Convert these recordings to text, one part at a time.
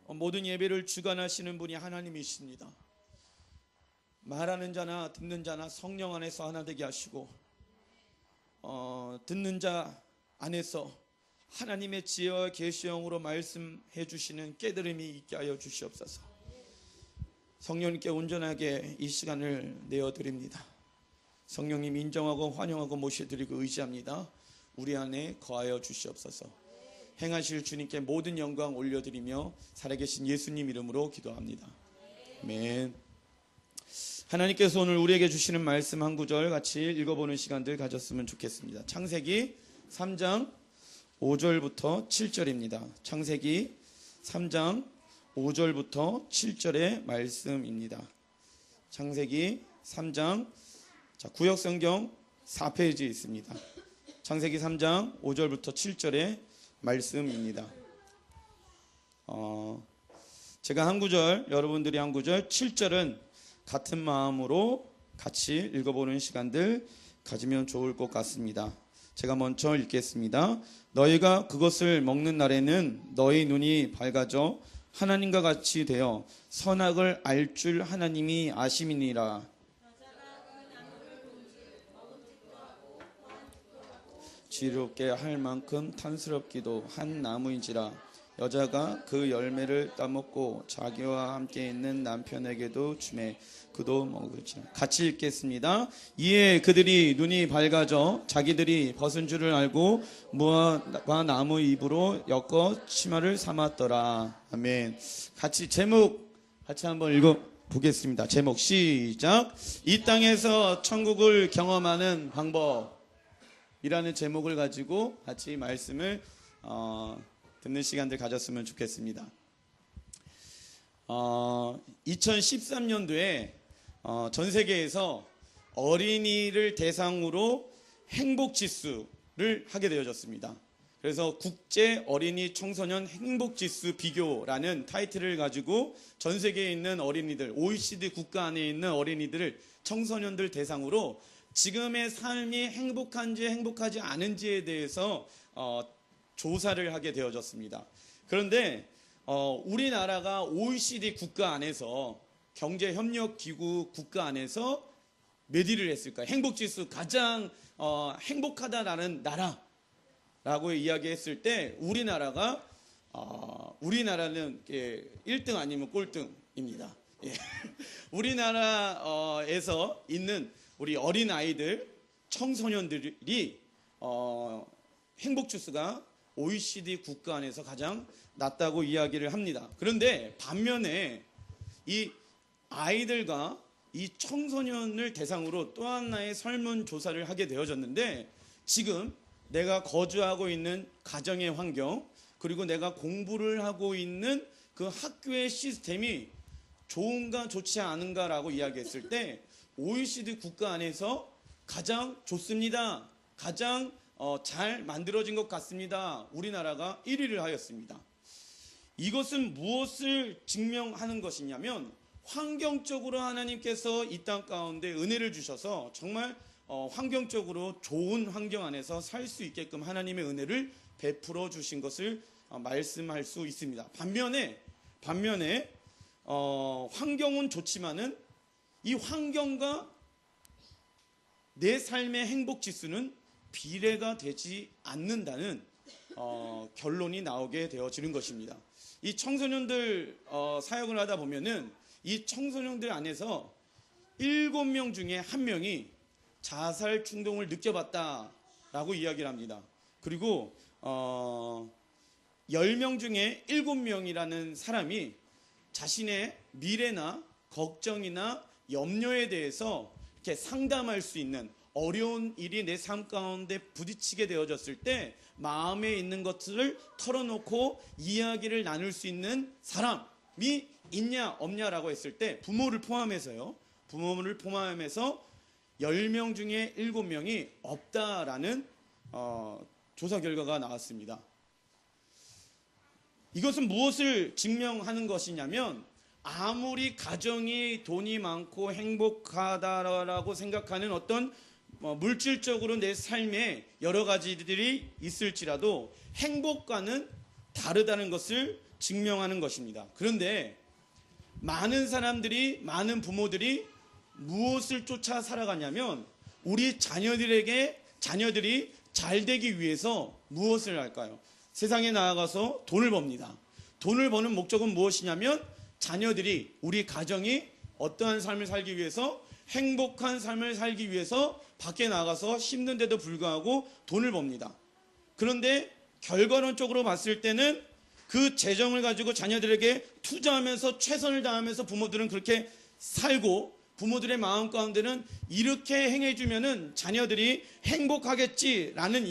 모든 예배를 주관하시는 분이 하나님이십니다. 말하는 자나 듣는 자나 성령 안에서 하나 되게 하시고 듣는 자 안에서 하나님의 지혜와 계시형으로 말씀해 주시는 깨달음이 있게 하여 주시옵소서. 성령님께 온전하게 이 시간을 내어드립니다. 성령님 인정하고 환영하고 모셔드리고 의지합니다. 우리 안에 거하여 주시옵소서. 행하실 주님께 모든 영광 올려드리며 살아계신 예수님 이름으로 기도합니다. 아멘. 하나님께서 오늘 우리에게 주시는 말씀 한 구절 같이 읽어보는 시간들 가졌으면 좋겠습니다. 창세기 3장 5절부터 7절입니다. 창세기 3장 5절부터 7절의 말씀입니다. 창세기 3장 구역성경 4페이지에 있습니다. 창세기 3장 5절부터 7절의 말씀입니다. 제가 한 구절, 여러분들이 한 구절, 7절은 같은 마음으로 같이 읽어보는 시간들 가지면 좋을 것 같습니다. 제가 먼저 읽겠습니다. 너희가 그것을 먹는 날에는 너희 눈이 밝아져 하나님과 같이 되어 선악을 알 줄 하나님이 아심이니라. 지롭게 할 만큼 탐스럽기도 한 나무인지라. 여자가 그 열매를 따먹고 자기와 함께 있는 남편에게도 주매 그도 먹을지라. 같이 읽겠습니다. 이에 그들이 눈이 밝아져 자기들이 벗은 줄을 알고 무화과 나무 잎으로 엮어 치마를 삼았더라. 아멘. 같이 제목 같이 한번 읽어보겠습니다. 제목 시작. 이 땅에서 천국을 경험하는 방법이라는 제목을 가지고 같이 말씀을 듣는 시간들 가졌으면 좋겠습니다. 2013년도에 전 세계에서 어린이를 대상으로 행복지수를 하게 되어졌습니다. 그래서 국제 어린이 청소년 행복지수 비교라는 타이틀을 가지고 전 세계에 있는 어린이들, OECD 국가 안에 있는 어린이들을 청소년들 대상으로 지금의 삶이 행복한지 행복하지 않은지에 대해서 조사를 하게 되어졌습니다. 그런데 우리나라가 OECD 국가 안에서 경제협력기구 국가 안에서 몇 위를 했을까요? 행복지수 가장 행복하다라는 나라라고 이야기했을 때 우리나라는 1등 아니면 꼴등입니다. 예. 우리나라에서 있는 우리 어린아이들, 청소년들이 행복지수가 OECD 국가 안에서 가장 낮다고 이야기를 합니다. 그런데 반면에 이 아이들과 이 청소년을 대상으로 또 하나의 설문조사를 하게 되어졌는데 지금 내가 거주하고 있는 가정의 환경 그리고 내가 공부를 하고 있는 그 학교의 시스템이 좋은가 좋지 않은가라고 이야기했을 때 OECD 국가 안에서 가장 좋습니다. 가장 잘 만들어진 것 같습니다. 우리나라가 1위를 하였습니다. 이것은 무엇을 증명하는 것이냐면 환경적으로 하나님께서 이 땅 가운데 은혜를 주셔서 정말 환경적으로 좋은 환경 안에서 살 수 있게끔 하나님의 은혜를 베풀어 주신 것을 말씀할 수 있습니다. 반면에 환경은 좋지만은 이 환경과 내 삶의 행복 지수는 비례가 되지 않는다는 결론이 나오게 되어지는 것입니다. 이 청소년들 사역을 하다 보면은 이 청소년들 안에서 7명 중에 1명이 자살 충동을 느껴봤다라고 이야기를 합니다. 그리고 10명 중에 7명이라는 사람이 자신의 미래나 걱정이나 염려에 대해서 이렇게 상담할 수 있는 어려운 일이 내 삶 가운데 부딪히게 되어졌을 때 마음에 있는 것들을 털어놓고 이야기를 나눌 수 있는 사람이 있냐 없냐라고 했을 때 부모를 포함해서 10명 중에 7명이 없다라는 조사 결과가 나왔습니다. 이것은 무엇을 증명하는 것이냐면 아무리 가정이 돈이 많고 행복하다라고 생각하는 어떤 물질적으로 내 삶에 여러 가지들이 있을지라도 행복과는 다르다는 것을 증명하는 것입니다. 그런데 많은 사람들이, 많은 부모들이 무엇을 쫓아 살아가냐면 우리 자녀들이 잘 되기 위해서 무엇을 할까요? 세상에 나아가서 돈을 법니다. 돈을 버는 목적은 무엇이냐면 자녀들이, 우리 가정이 어떠한 삶을 살기 위해서, 행복한 삶을 살기 위해서 밖에 나가서 힘든데도 불구하고 돈을 법니다. 그런데 결과론적으로 봤을 때는 그 재정을 가지고 자녀들에게 투자하면서 최선을 다하면서 부모들은 그렇게 살고, 부모들의 마음 가운데는 이렇게 행해주면은 자녀들이 행복하겠지라는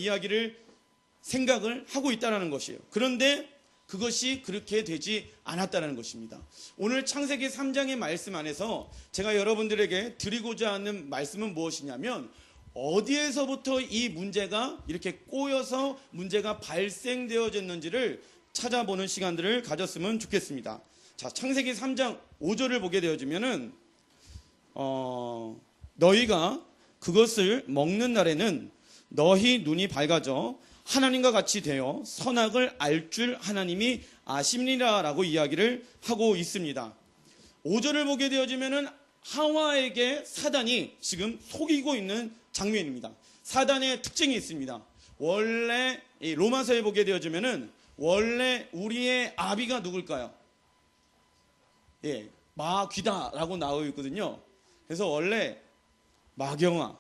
생각을 하고 있다는 것이에요. 그런데 그것이 그렇게 되지 않았다는 것입니다. 오늘 창세기 3장의 말씀 안에서 제가 여러분들에게 드리고자 하는 말씀은 무엇이냐면, 어디에서부터 이 문제가 이렇게 꼬여서 문제가 발생되어졌는지를 찾아보는 시간들을 가졌으면 좋겠습니다. 자, 창세기 3장 5절을 보게 되어지면은 너희가 그것을 먹는 날에는 너희 눈이 밝아져 하나님과 같이 되어 선악을 알 줄 하나님이 아심니라 라고 이야기를 하고 있습니다. 5절을 보게 되어지면은 하와에게 사단이 지금 속이고 있는 장면입니다. 사단의 특징이 있습니다. 원래 로마서에 보게 되어지면은 원래 우리의 아비가 누굴까요? 예, 마귀다라고 나와 있거든요. 그래서 원래 마경아,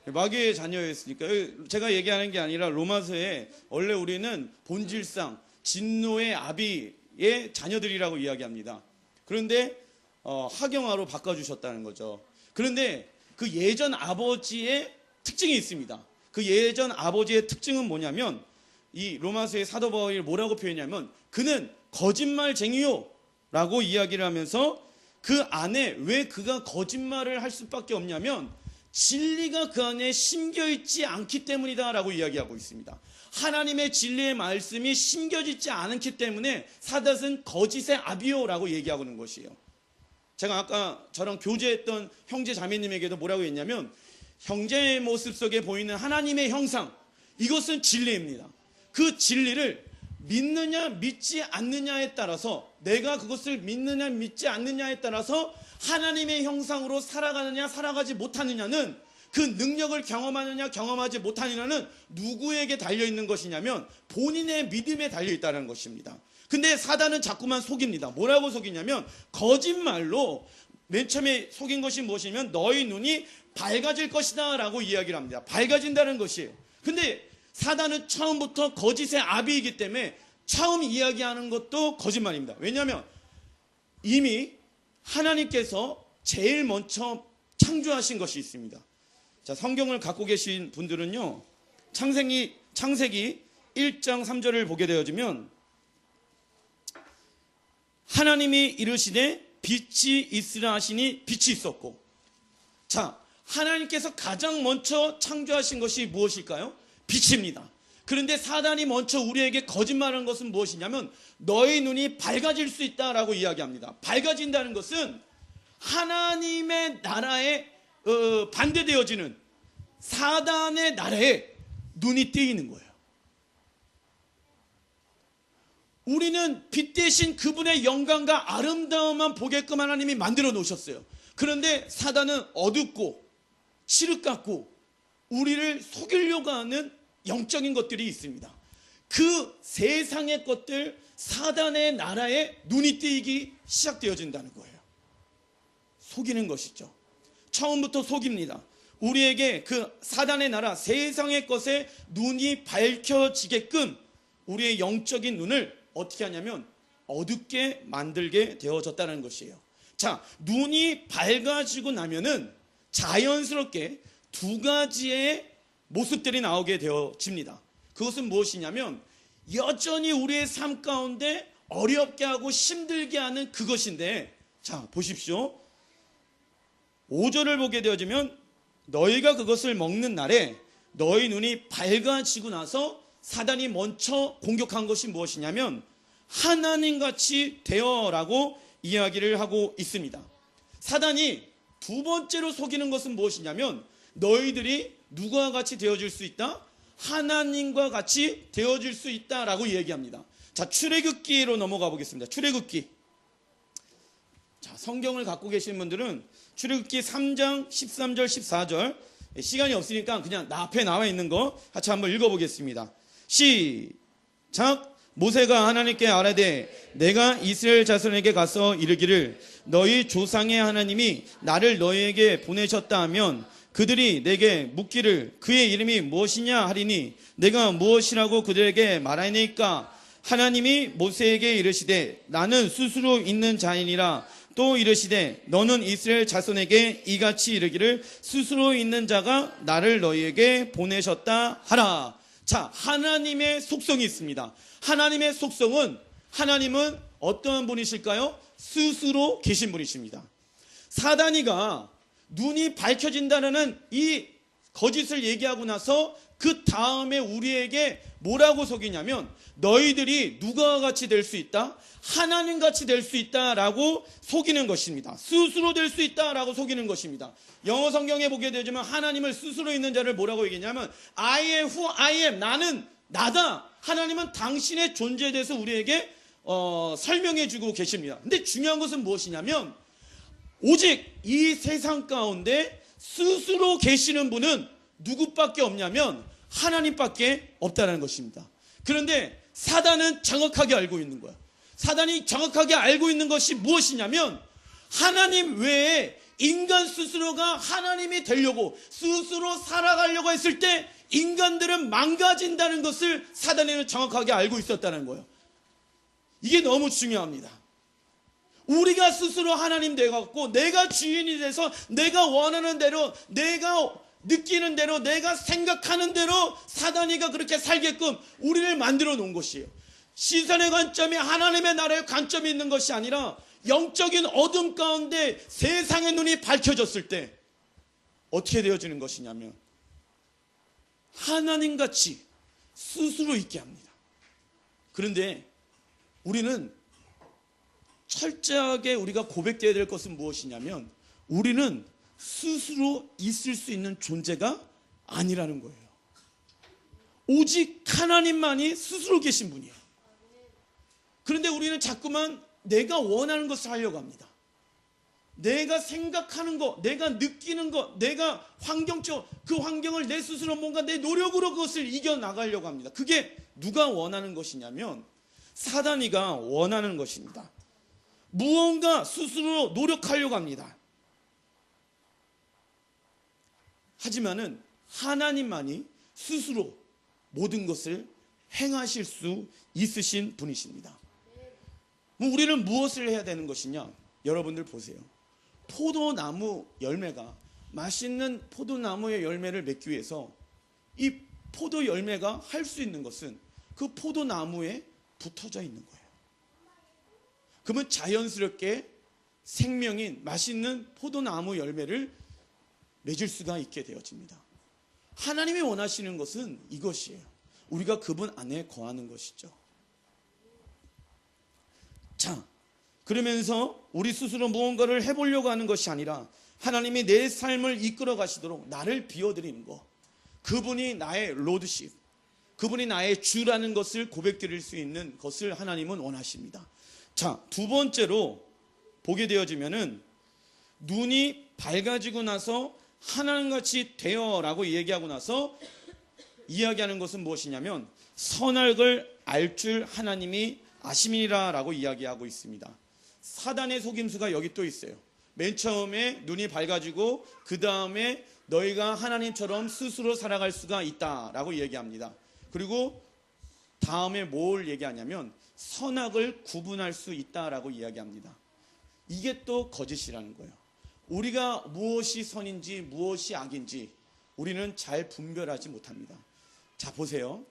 마귀의 자녀였으니까, 제가 얘기하는 게 아니라 로마서에 원래 우리는 본질상 진노의 아비의 자녀들이라고 이야기합니다. 그런데 하경아로 바꿔주셨다는 거죠. 그런데 그 예전 아버지의 특징이 있습니다. 그 예전 아버지의 특징은 뭐냐면, 이 로마서의 사도 바울이 뭐라고 표현하냐면, 그는 거짓말쟁이요 라고 이야기를 하면서, 그 안에 왜 그가 거짓말을 할 수밖에 없냐면 진리가 그 안에 심겨있지 않기 때문이다 라고 이야기하고 있습니다. 하나님의 진리의 말씀이 심겨지지 않기 때문에 사단은 거짓의 아비요 라고 얘기하고 있는 것이에요. 제가 아까 저랑 교제했던 형제 자매님에게도 뭐라고 했냐면, 형제의 모습 속에 보이는 하나님의 형상, 이것은 진리입니다. 그 진리를 믿느냐 믿지 않느냐에 따라서, 내가 그것을 믿느냐 믿지 않느냐에 따라서 하나님의 형상으로 살아가느냐 살아가지 못하느냐는, 그 능력을 경험하느냐 경험하지 못하느냐는 누구에게 달려있는 것이냐면 본인의 믿음에 달려있다는 것입니다. 근데 사단은 자꾸만 속입니다. 뭐라고 속이냐면 거짓말로 맨 처음에 속인 것이 무엇이냐면 너희 눈이 밝아질 것이다 라고 이야기를 합니다. 밝아진다는 것이에요. 근데 사단은 처음부터 거짓의 아비이기 때문에 처음 이야기하는 것도 거짓말입니다. 왜냐하면 이미 하나님께서 제일 먼저 창조하신 것이 있습니다. 자, 성경을 갖고 계신 분들은요, 창세기 1장 3절을 보게 되어지면, 하나님이 이르시되 빛이 있으라 하시니 빛이 있었고. 자, 하나님께서 가장 먼저 창조하신 것이 무엇일까요? 빛입니다. 그런데 사단이 먼저 우리에게 거짓말하는 것은 무엇이냐면 너희 눈이 밝아질 수 있다라고 이야기합니다. 밝아진다는 것은 하나님의 나라에 반대되어지는 사단의 나라에 눈이 뜨이는 거예요. 우리는 빛 대신 그분의 영광과 아름다움만 보게끔 하나님이 만들어 놓으셨어요. 그런데 사단은 어둡고 칠흑 같고 우리를 속이려고 하는 영적인 것들이 있습니다. 그 세상의 것들, 사단의 나라에 눈이 뜨이기 시작되어진다는 거예요. 속이는 것이죠. 처음부터 속입니다. 우리에게 그 사단의 나라, 세상의 것에 눈이 밝혀지게끔 우리의 영적인 눈을 어떻게 하냐면 어둡게 만들게 되어졌다는 것이에요. 자, 눈이 밝아지고 나면은 자연스럽게 두 가지의 모습들이 나오게 되어집니다. 그것은 무엇이냐면 여전히 우리의 삶 가운데 어렵게 하고 힘들게 하는 그것인데, 자 보십시오. 5절을 보게 되어지면 너희가 그것을 먹는 날에 너희 눈이 밝아지고 나서 사단이 먼저 공격한 것이 무엇이냐면 하나님같이 되어라고 이야기를 하고 있습니다. 사단이 두 번째로 속이는 것은 무엇이냐면 너희들이 누구와 같이 되어질 수 있다? 하나님과 같이 되어질 수 있다라고 얘기합니다. 자, 출애굽기로 넘어가 보겠습니다. 출애굽기. 자, 성경을 갖고 계신 분들은 출애굽기 3장 13절 14절, 시간이 없으니까 그냥 나 앞에 나와 있는 거 같이 한번 읽어보겠습니다. 시작. 모세가 하나님께 아뢰되 내가 이스라엘 자손에게 가서 이르기를 너희 조상의 하나님이 나를 너희에게 보내셨다 하면 그들이 내게 묻기를 그의 이름이 무엇이냐 하리니 내가 무엇이라고 그들에게 말하니까 하나님이 모세에게 이르시되 나는 스스로 있는 자이니라. 또 이르시되 너는 이스라엘 자손에게 이같이 이르기를 스스로 있는 자가 나를 너희에게 보내셨다 하라. 자, 하나님의 속성이 있습니다. 하나님의 속성은, 하나님은 어떠한 분이실까요? 스스로 계신 분이십니다. 사단이가 눈이 밝혀진다는 이 거짓을 얘기하고 나서 그 다음에 우리에게 뭐라고 속이냐면 너희들이 누구와 같이 될 수 있다? 하나님 같이 될 수 있다라고 속이는 것입니다. 스스로 될 수 있다라고 속이는 것입니다. 영어 성경에 보게 되지만 하나님을 스스로 있는 자를 뭐라고 얘기했냐면 I am who I am. 나는 나다. 하나님은 당신의 존재에 대해서 우리에게 설명해 주고 계십니다. 근데 중요한 것은 무엇이냐면 오직 이 세상 가운데 스스로 계시는 분은 누구밖에 없냐면 하나님밖에 없다는 것입니다. 그런데 사단은 정확하게 알고 있는 거야. 사단이 정확하게 알고 있는 것이 무엇이냐면 하나님 외에 인간 스스로가 하나님이 되려고 스스로 살아가려고 했을 때 인간들은 망가진다는 것을 사단에는 정확하게 알고 있었다는 거예요. 이게 너무 중요합니다. 우리가 스스로 하나님 되어갖고 내가 주인이 돼서 내가 원하는 대로, 내가 느끼는 대로, 내가 생각하는 대로 사단이가 그렇게 살게끔 우리를 만들어 놓은 것이에요. 시선의 관점이 하나님의 나라의 관점이 있는 것이 아니라 영적인 어둠 가운데 세상의 눈이 밝혀졌을 때 어떻게 되어지는 것이냐면 하나님같이 스스로 있게 합니다. 그런데 우리는 철저하게 우리가 고백되어야 될 것은 무엇이냐면 우리는 스스로 있을 수 있는 존재가 아니라는 거예요. 오직 하나님만이 스스로 계신 분이에요. 그런데 우리는 자꾸만 내가 원하는 것을 하려고 합니다. 내가 생각하는 것, 내가 느끼는 것, 내가 환경적 그 환경을 내 스스로 뭔가 내 노력으로 그것을 이겨나가려고 합니다. 그게 누가 원하는 것이냐면 사단이가 원하는 것입니다. 무언가 스스로 노력하려고 합니다. 하지만은 하나님만이 스스로 모든 것을 행하실 수 있으신 분이십니다. 우리는 무엇을 해야 되는 것이냐? 여러분들 보세요. 포도나무 열매가, 맛있는 포도나무의 열매를 맺기 위해서 이 포도 열매가 할 수 있는 것은 그 포도나무에 붙어져 있는 거예요. 그러면 자연스럽게 생명인 맛있는 포도나무 열매를 맺을 수가 있게 되어집니다. 하나님이 원하시는 것은 이것이에요. 우리가 그분 안에 거하는 것이죠. 자, 그러면서 우리 스스로 무언가를 해보려고 하는 것이 아니라 하나님이 내 삶을 이끌어 가시도록 나를 비워드리는 것, 그분이 나의 로드십, 그분이 나의 주라는 것을 고백드릴 수 있는 것을 하나님은 원하십니다. 자, 두 번째로 보게 되어지면은 눈이 밝아지고 나서 하나님같이 되어라고 얘기하고 나서 이야기하는 것은 무엇이냐면 선악을 알 줄 하나님이 아심이라라고 이야기하고 있습니다. 사단의 속임수가 여기 또 있어요. 맨 처음에 눈이 밝아지고 그 다음에 너희가 하나님처럼 스스로 살아갈 수가 있다라고 얘기합니다. 그리고 다음에 뭘 얘기하냐면 선악을 구분할 수 있다라고 이야기합니다. 이게 또 거짓이라는 거예요. 우리가 무엇이 선인지 무엇이 악인지 우리는 잘 분별하지 못합니다. 자, 보세요.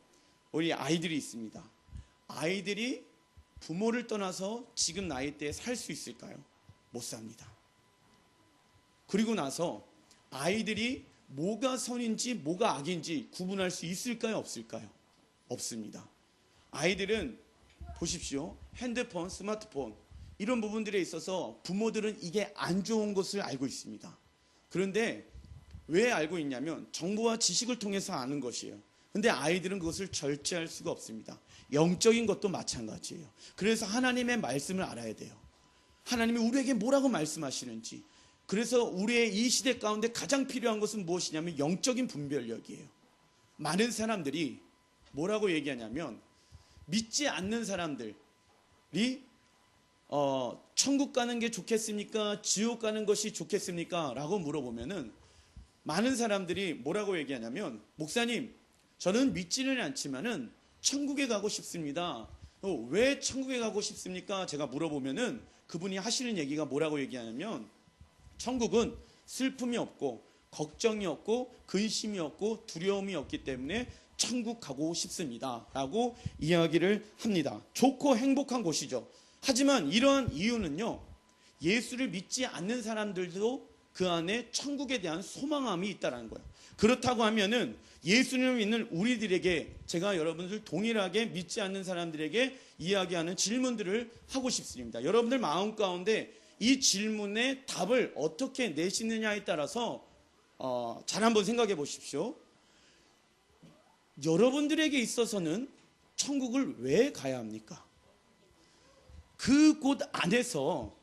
우리 아이들이 있습니다. 아이들이 부모를 떠나서 지금 나이대에 살 수 있을까요? 못 삽니다. 그리고 나서 아이들이 뭐가 선인지 뭐가 악인지 구분할 수 있을까요? 없을까요? 없습니다. 아이들은 보십시오. 핸드폰, 스마트폰 이런 부분들에 있어서 부모들은 이게 안 좋은 것을 알고 있습니다. 그런데 왜 알고 있냐면 정보와 지식을 통해서 아는 것이에요. 근데 아이들은 그것을 절제할 수가 없습니다. 영적인 것도 마찬가지예요. 그래서 하나님의 말씀을 알아야 돼요. 하나님이 우리에게 뭐라고 말씀하시는지. 그래서 우리의 이 시대 가운데 가장 필요한 것은 무엇이냐면 영적인 분별력이에요. 많은 사람들이 뭐라고 얘기하냐면 믿지 않는 사람들이 천국 가는 게 좋겠습니까? 지옥 가는 것이 좋겠습니까? 라고 물어보면은 많은 사람들이 뭐라고 얘기하냐면 목사님, 저는 믿지는 않지만은 천국에 가고 싶습니다. 왜 천국에 가고 싶습니까? 제가 물어보면은 그분이 하시는 얘기가 뭐라고 얘기하냐면 천국은 슬픔이 없고 걱정이 없고 근심이 없고 두려움이 없기 때문에 천국 가고 싶습니다 라고 이야기를 합니다. 좋고 행복한 곳이죠. 하지만 이런 이유는요, 예수를 믿지 않는 사람들도 그 안에 천국에 대한 소망함이 있다는 거예요. 그렇다고 하면은 예수님을 믿는 우리들에게, 제가 여러분들 동일하게 믿지 않는 사람들에게 이야기하는 질문들을 하고 싶습니다. 여러분들 마음 가운데 이 질문의 답을 어떻게 내시느냐에 따라서 잘 한번 생각해 보십시오. 여러분들에게 있어서는 천국을 왜 가야 합니까? 그 곳 안에서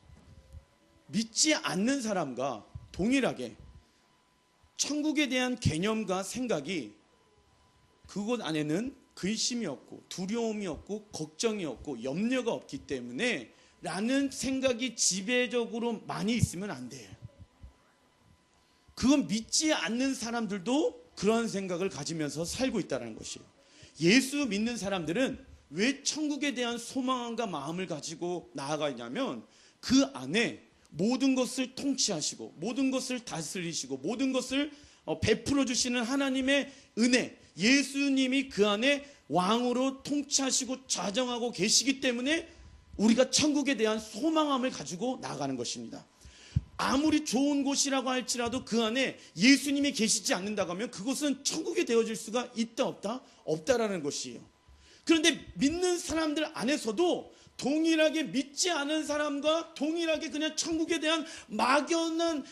믿지 않는 사람과 동일하게 천국에 대한 개념과 생각이 그곳 안에는 근심이 없고 두려움이 없고 걱정이 없고 염려가 없기 때문에 라는 생각이 지배적으로 많이 있으면 안 돼요. 그건 믿지 않는 사람들도 그런 생각을 가지면서 살고 있다는 것이에요. 예수 믿는 사람들은 왜 천국에 대한 소망과 마음을 가지고 나아가냐면 그 안에 모든 것을 통치하시고 모든 것을 다스리시고 모든 것을 베풀어 주시는 하나님의 은혜, 예수님이 그 안에 왕으로 통치하시고 좌정하고 계시기 때문에 우리가 천국에 대한 소망함을 가지고 나아가는 것입니다. 아무리 좋은 곳이라고 할지라도 그 안에 예수님이 계시지 않는다고 하면 그곳은 천국이 되어질 수가 있다 없다? 없다라는 것이에요. 그런데 믿는 사람들 안에서도 동일하게 믿지 않은 사람과 동일하게 그냥 천국에 대한 막연한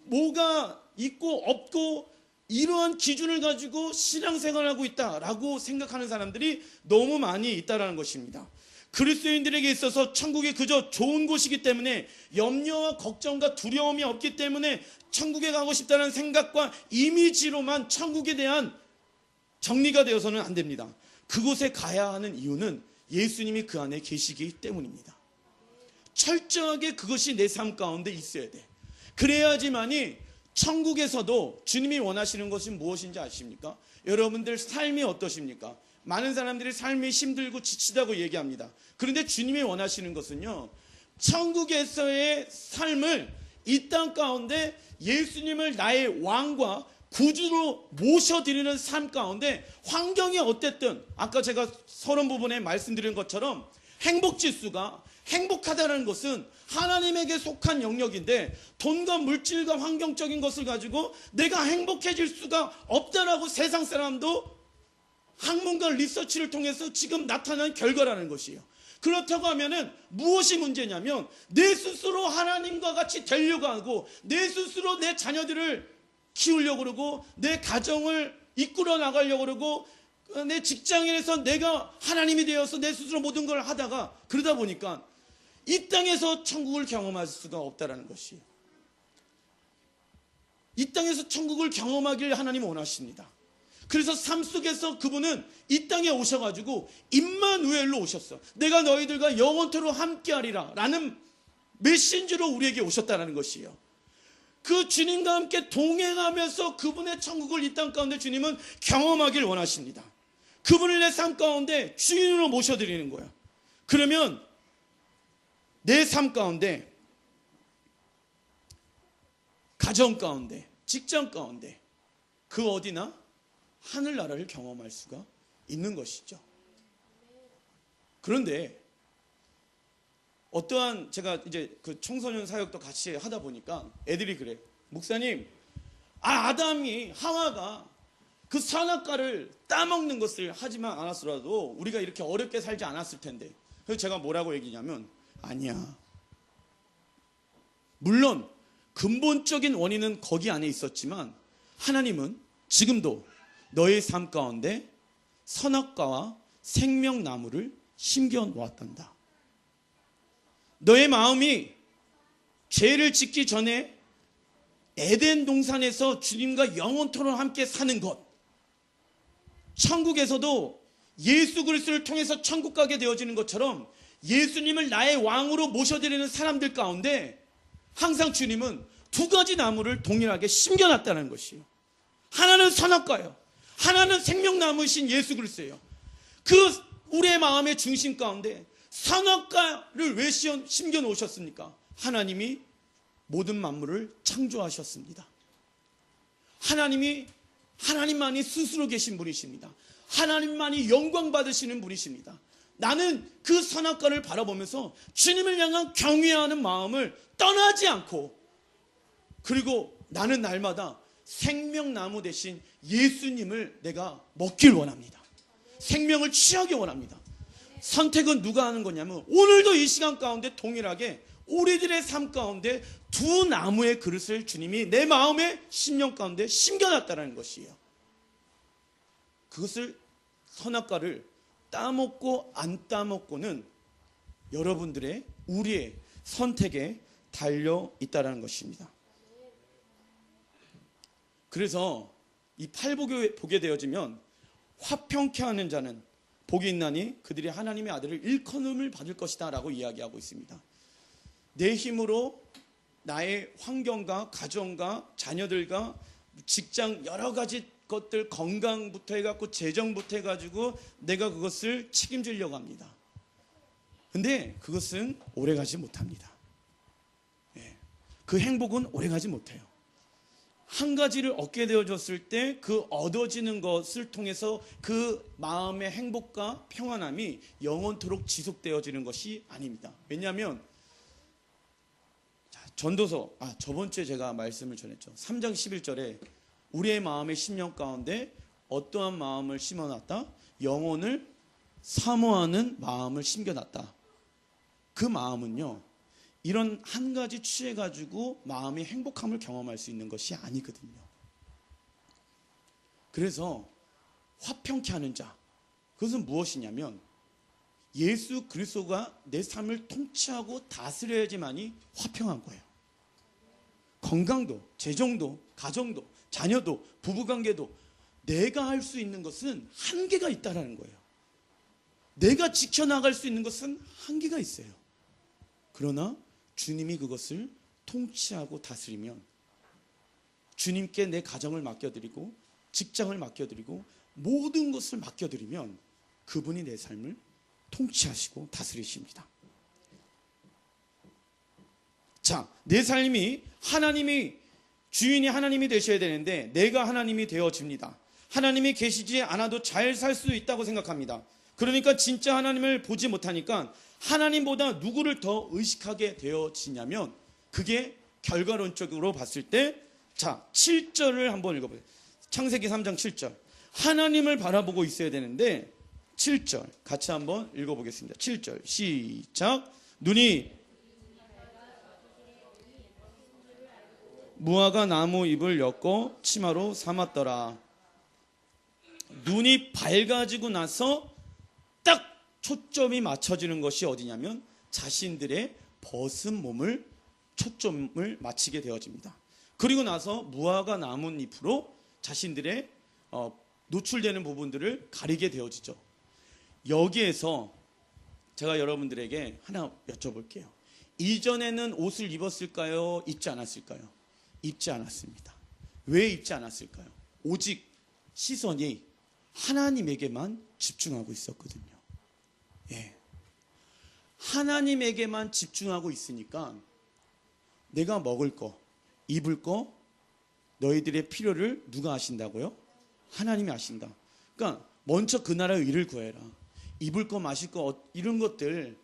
뭐가 있고 없고 이러한 기준을 가지고 신앙생활을 하고 있다라고 생각하는 사람들이 너무 많이 있다라는 것입니다. 그리스도인들에게 있어서 천국이 그저 좋은 곳이기 때문에 염려와 걱정과 두려움이 없기 때문에 천국에 가고 싶다는 생각과 이미지로만 천국에 대한 정리가 되어서는 안 됩니다. 그곳에 가야 하는 이유는 예수님이 그 안에 계시기 때문입니다. 철저하게 그것이 내 삶 가운데 있어야 돼. 그래야지만이 천국에서도 주님이 원하시는 것이 무엇인지 아십니까? 여러분들 삶이 어떠십니까? 많은 사람들이 삶이 힘들고 지치다고 얘기합니다. 그런데 주님이 원하시는 것은요, 천국에서의 삶을 이 땅 가운데 예수님을 나의 왕과 구주로 모셔드리는 삶 가운데 환경이 어땠든 아까 제가 서론 부분에 말씀드린 것처럼 행복지수가 행복하다는 것은 하나님에게 속한 영역인데 돈과 물질과 환경적인 것을 가지고 내가 행복해질 수가 없다라고 세상 사람도 학문과 리서치를 통해서 지금 나타난 결과라는 것이에요. 그렇다고 하면은 무엇이 문제냐면 내 스스로 하나님과 같이 되려고 하고 내 스스로 내 자녀들을 키우려고 그러고 내 가정을 이끌어 나가려고 그러고 내 직장에서 내가 하나님이 되어서 내 스스로 모든 걸 하다가 그러다 보니까 이 땅에서 천국을 경험할 수가 없다라는 것이에요. 이 땅에서 천국을 경험하길 하나님 원하십니다. 그래서 삶 속에서 그분은 이 땅에 오셔가지고 임마누엘로 오셨어. 내가 너희들과 영원토록 함께하리라 라는 메신저로 우리에게 오셨다는 것이에요. 그 주님과 함께 동행하면서 그분의 천국을 이 땅 가운데 주님은 경험하길 원하십니다. 그분을 내 삶 가운데 주인으로 모셔드리는 거예요. 그러면 내 삶 가운데, 가정 가운데, 직장 가운데 그 어디나 하늘나라를 경험할 수가 있는 것이죠. 그런데 어떠한 제가 이제 그 청소년 사역도 같이 하다 보니까 애들이 그래. 목사님, 아담이 하와가 그 선악과를 따먹는 것을 하지만 않았더라도 우리가 이렇게 어렵게 살지 않았을 텐데. 그래서 제가 뭐라고 얘기냐면 아니야. 물론 근본적인 원인은 거기 안에 있었지만 하나님은 지금도 너의 삶 가운데 선악과와 생명나무를 심겨 놓았단다. 너의 마음이 죄를 짓기 전에 에덴 동산에서 주님과 영원토록 함께 사는 것, 천국에서도 예수 그리스도를 통해서 천국 가게 되어지는 것처럼 예수님을 나의 왕으로 모셔드리는 사람들 가운데 항상 주님은 두 가지 나무를 동일하게 심겨놨다는 것이에요. 하나는 선악과예요. 하나는 생명나무이신 예수 그리스도예요. 그 우리의 마음의 중심 가운데 선악과를 왜 심겨 놓으셨습니까? 하나님이 모든 만물을 창조하셨습니다. 하나님만이 스스로 계신 분이십니다. 하나님만이 영광 받으시는 분이십니다. 나는 그 선악과를 바라보면서 주님을 향한 경외하는 마음을 떠나지 않고, 그리고 나는 날마다 생명나무 대신 예수님을 내가 먹길 원합니다. 생명을 취하기 원합니다. 선택은 누가 하는 거냐면 오늘도 이 시간 가운데 동일하게 우리들의 삶 가운데 두 나무의 그릇을 주님이 내 마음의 심령 가운데 심겨놨다는 것이에요. 그것을, 선악과를 따먹고 안 따먹고는 여러분들의, 우리의 선택에 달려 있다는 것입니다. 그래서 이 팔복에 보게 되어지면 화평케 하는 자는 복이 있나니 그들이 하나님의 아들을 일컬음을 받을 것이다 라고 이야기하고 있습니다. 내 힘으로 나의 환경과 가정과 자녀들과 직장 여러 가지 것들, 건강부터 해갖고 재정부터 해가지고 내가 그것을 책임지려고 합니다. 근데 그것은 오래가지 못합니다. 그 행복은 오래가지 못해요. 한 가지를 얻게 되어졌을 때 그 얻어지는 것을 통해서 그 마음의 행복과 평안함이 영원토록 지속되어지는 것이 아닙니다. 왜냐하면 전도서, 저번 주에 제가 말씀을 전했죠. 3장 11절에 우리의 마음의 심령 가운데 어떠한 마음을 심어놨다? 영혼을 사모하는 마음을 심겨놨다. 그 마음은요, 이런 한 가지 취해가지고 마음의 행복함을 경험할 수 있는 것이 아니거든요. 그래서 화평케 하는 자, 그것은 무엇이냐면 예수 그리스도가 내 삶을 통치하고 다스려야지만이 화평한 거예요. 건강도, 재정도, 가정도, 자녀도, 부부관계도 내가 할 수 있는 것은 한계가 있다는 거예요. 내가 지켜나갈 수 있는 것은 한계가 있어요. 그러나 주님이 그것을 통치하고 다스리면, 주님께 내 가정을 맡겨드리고 직장을 맡겨드리고 모든 것을 맡겨드리면 그분이 내 삶을 통치하시고 다스리십니다. 자, 내 삶이 주인이 하나님이 되셔야 되는데 내가 하나님이 되어집니다. 하나님이 계시지 않아도 잘 살 수 있다고 생각합니다. 그러니까 진짜 하나님을 보지 못하니까 하나님보다 누구를 더 의식하게 되어지냐면, 그게 결과론적으로 봤을 때, 자, 7절을 한번 읽어보세요. 창세기 3장 7절. 하나님을 바라보고 있어야 되는데 7절 같이 한번 읽어보겠습니다. 7절 시작. 눈이 무화과 나무 잎을 엮고 치마로 삼았더라. 눈이 밝아지고 나서 딱 초점이 맞춰지는 것이 어디냐면 자신들의 벗은 몸을 초점을 맞추게 되어집니다. 그리고 나서 무화과 나뭇잎으로 자신들의 노출되는 부분들을 가리게 되어지죠. 여기에서 제가 여러분들에게 하나 여쭤볼게요. 이전에는 옷을 입었을까요? 입지 않았을까요? 입지 않았습니다. 왜 입지 않았을까요? 오직 시선이 하나님에게만 집중하고 있었거든요. 예. 하나님에게만 집중하고 있으니까 내가 먹을 거, 입을 거, 너희들의 필요를 누가 아신다고요? 하나님이 아신다. 그러니까 먼저 그 나라의 의를 구해라. 입을 거, 마실 거, 이런 것들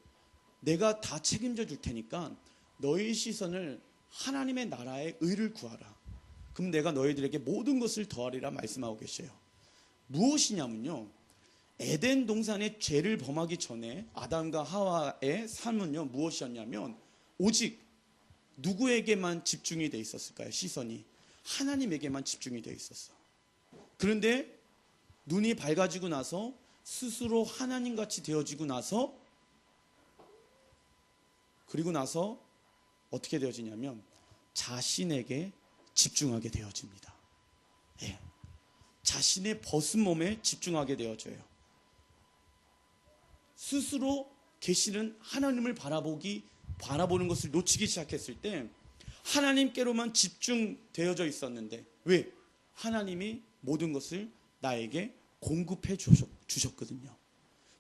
내가 다 책임져 줄 테니까 너희 시선을 하나님의 나라의 의를 구하라. 그럼 내가 너희들에게 모든 것을 더하리라 말씀하고 계셔요. 무엇이냐면요, 에덴 동산의 죄를 범하기 전에 아담과 하와의 삶은요 무엇이었냐면 오직 누구에게만 집중이 돼 있었을까요? 시선이 하나님에게만 집중이 돼 있었어. 그런데 눈이 밝아지고 나서 스스로 하나님같이 되어지고 나서, 그리고 나서 어떻게 되어지냐면 자신에게 집중하게 되어집니다. 예. 자신의 벗은 몸에 집중하게 되어져요. 스스로 계시는 하나님을 바라보는 것을 놓치기 시작했을 때 하나님께로만 집중되어져 있었는데, 왜? 하나님이 모든 것을 나에게 공급해 주셨거든요.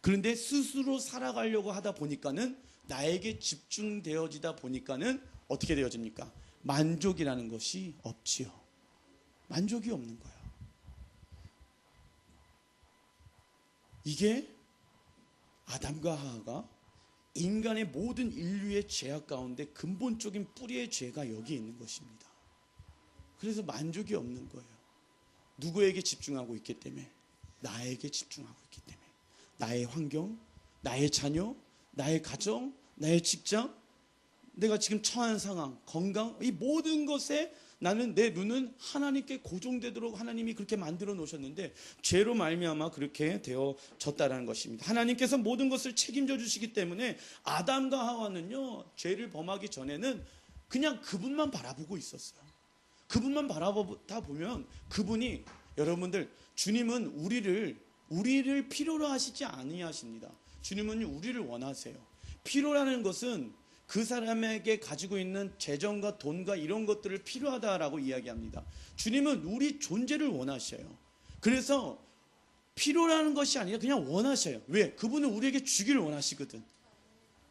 그런데 스스로 살아가려고 하다 보니까는, 나에게 집중되어지다 보니까는 어떻게 되어집니까? 만족이라는 것이 없지요. 만족이 없는 거예요. 이게 아담과 하와가 인간의 모든 인류의 죄악 가운데 근본적인 뿌리의 죄가 여기 있는 것입니다. 그래서 만족이 없는 거예요. 누구에게 집중하고 있기 때문에? 나에게 집중하고 있기 때문에. 나의 환경, 나의 자녀, 나의 가정, 나의 직장, 내가 지금 처한 상황, 건강, 이 모든 것에 나는, 내 눈은 하나님께 고정되도록 하나님이 그렇게 만들어 놓으셨는데 죄로 말미암아 그렇게 되어졌다라는 것입니다. 하나님께서 모든 것을 책임져 주시기 때문에 아담과 하와는요, 죄를 범하기 전에는 그냥 그분만 바라보고 있었어요. 그분만 바라보다 보면 그분이, 여러분들, 주님은 우리를 필요로 하시지 아니하십니다. 주님은 우리를 원하세요. 필요라는 것은 그 사람에게 가지고 있는 재정과 돈과 이런 것들을 필요하다라고 이야기합니다. 주님은 우리 존재를 원하셔요. 그래서 필요라는 것이 아니라 그냥 원하셔요. 왜? 그분은 우리에게 주기를 원하시거든.